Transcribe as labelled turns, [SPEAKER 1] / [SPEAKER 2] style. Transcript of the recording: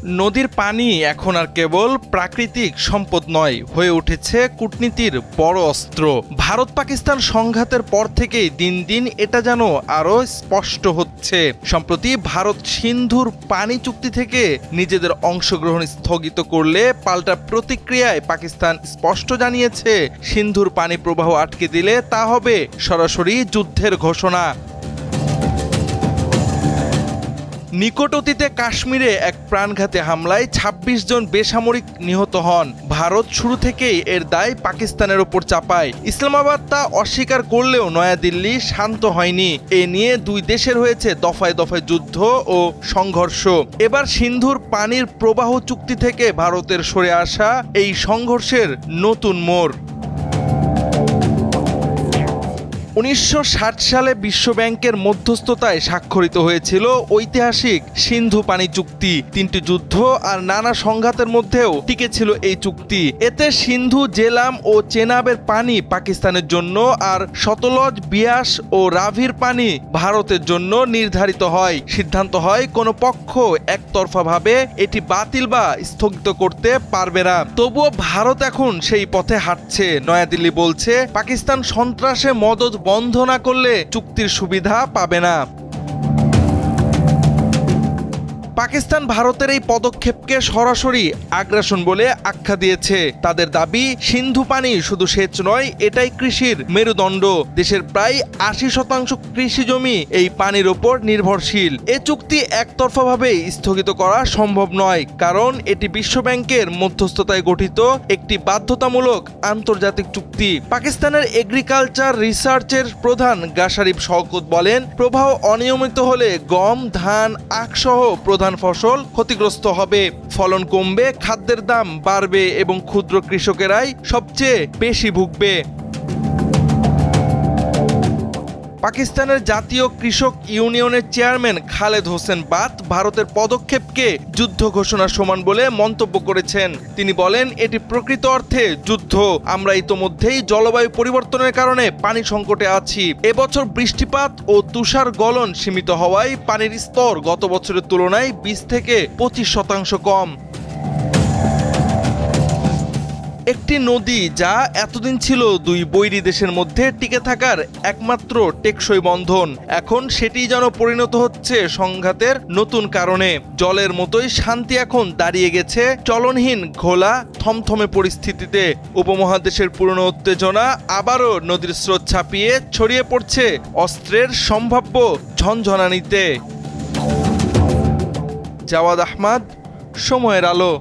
[SPEAKER 1] নদীর পানি এখন আর কেবল প্রাকৃতিক সম্পদ নয়, হয়ে উঠেছে কূটনীতির বড় অস্ত্র। ভারত পাকিস্তান সংঘাতের পর থেকেই দিন দিন এটা যেন আরও স্পষ্ট হচ্ছে। সম্প্রতি ভারত সিন্ধুর পানি চুক্তি থেকে নিজেদের অংশগ্রহণ স্থগিত করলে পাল্টা প্রতিক্রিয়ায় পাকিস্তান স্পষ্ট জানিয়েছে, সিন্ধুর পানি প্রবাহ আটকে দিলে তা হবে সরাসরি যুদ্ধের ঘোষণা। নিকট অতীতে কাশ্মীরে এক প্রাণঘাতী হামলায় ২৬ জন বেসামরিক নিহত হন। ভারত শুরু থেকেই এর দায় পাকিস্তানের ওপর চাপায়। ইসলামাবাদ তা অস্বীকার করলেও নয়াদিল্লি শান্ত হয়নি। এ নিয়ে দুই দেশের হয়েছে দফায় দফায় যুদ্ধ ও সংঘর্ষ। এবার সিন্ধুর পানির প্রবাহ চুক্তি থেকে ভারতের সরে আসা এই সংঘর্ষের নতুন মোড়। ১৯৬০ সালে বিশ্বব্যাংকের মধ্যস্থতায় স্বাক্ষরিত হয়েছিল ঐতিহাসিক সিন্ধু পানি চুক্তি। ৩টি যুদ্ধ আর নানা সংঘাতের মধ্যেও টিকে ছিল এই চুক্তি। এতে সিন্ধু, জেলাম ও চেনাবের পানি পাকিস্তানের জন্য আর সতলজ, বিয়াস ও রাভির পানি ভারতের জন্য নির্ধারিত হয়। সিদ্ধান্ত হয় কোনো পক্ষ একতরফাভাবে এটি বাতিল বা স্থগিত করতে পারবে না। তবুও ভারত এখন সেই পথে হাঁটছে। নয়াদিল্লি বলছে, পাকিস্তান সন্ত্রাসে মদদ বন্ধ না করলে চুক্তির সুবিধা পাবে না। পাকিস্তান ভারতের এই পদক্ষেপকে সরাসরি আগ্রাসন বলে আখ্যা দিয়েছে। তাদের দাবি, সিন্ধু পানি শুধু সেচ নয়, এটাই কৃষির মেরুদণ্ড। দেশের প্রায় ৮০% কৃষি জমি এই পানির ওপর নির্ভরশীল। এ চুক্তি একতরফাভাবে স্থগিত করা সম্ভব নয়, কারণ এটি বিশ্বব্যাংকের মধ্যস্থতায় গঠিত একটি বাধ্যতামূলক আন্তর্জাতিক চুক্তি। পাকিস্তানের এগ্রিকালচার রিসার্চের প্রধান গাশারিফ শওকত বলেন, প্রবাহ অনিয়মিত হলে গম, ধান, আখসহ প্রধান ফসল ক্ষতিগ্রস্ত হবে, ফলন কমবে, খাদ্যের দাম বাড়বে এবং ক্ষুদ্র কৃষকেরাই সবচেয়ে বেশি ভুগবে। পাকিস্তানের জাতীয় কৃষক ইউনিয়নের চেয়ারম্যান খালেদ হোসেন বাত ভারতের পদক্ষেপকে যুদ্ধ ঘোষণার সমান বলে মন্তব্য করেছেন। তিনি বলেন, এটি প্রকৃত অর্থে যুদ্ধ। আমরা ইতোমধ্যেই জলবায়ু পরিবর্তনের কারণে পানি সংকটে আছি। এবছর বৃষ্টিপাত ও তুষার গলন সীমিত হওয়ায় পানির স্তর গত বছরের তুলনায় ২০ থেকে ২৫% কম। একটি নদী যা এতদিন ছিল দুই বৈরী দেশের মধ্যে টিকে থাকার একমাত্র টেকসই বন্ধন, এখন সেটি যেন পরিণত হচ্ছে সংঘাতের নতুন কারণে। জলের মতোই শান্তি এখন দাঁড়িয়ে গেছে চলনহীন ঘোলা থমথমে পরিস্থিতিতে। উপমহাদেশের পুরনো উত্তেজনা আবারও নদীর স্রোত ছাপিয়ে ছড়িয়ে পড়ছে অস্ত্রের সম্ভাব্য ঝনঝনানিতে। জাওয়াদ আহমদ, সময়ের আলো।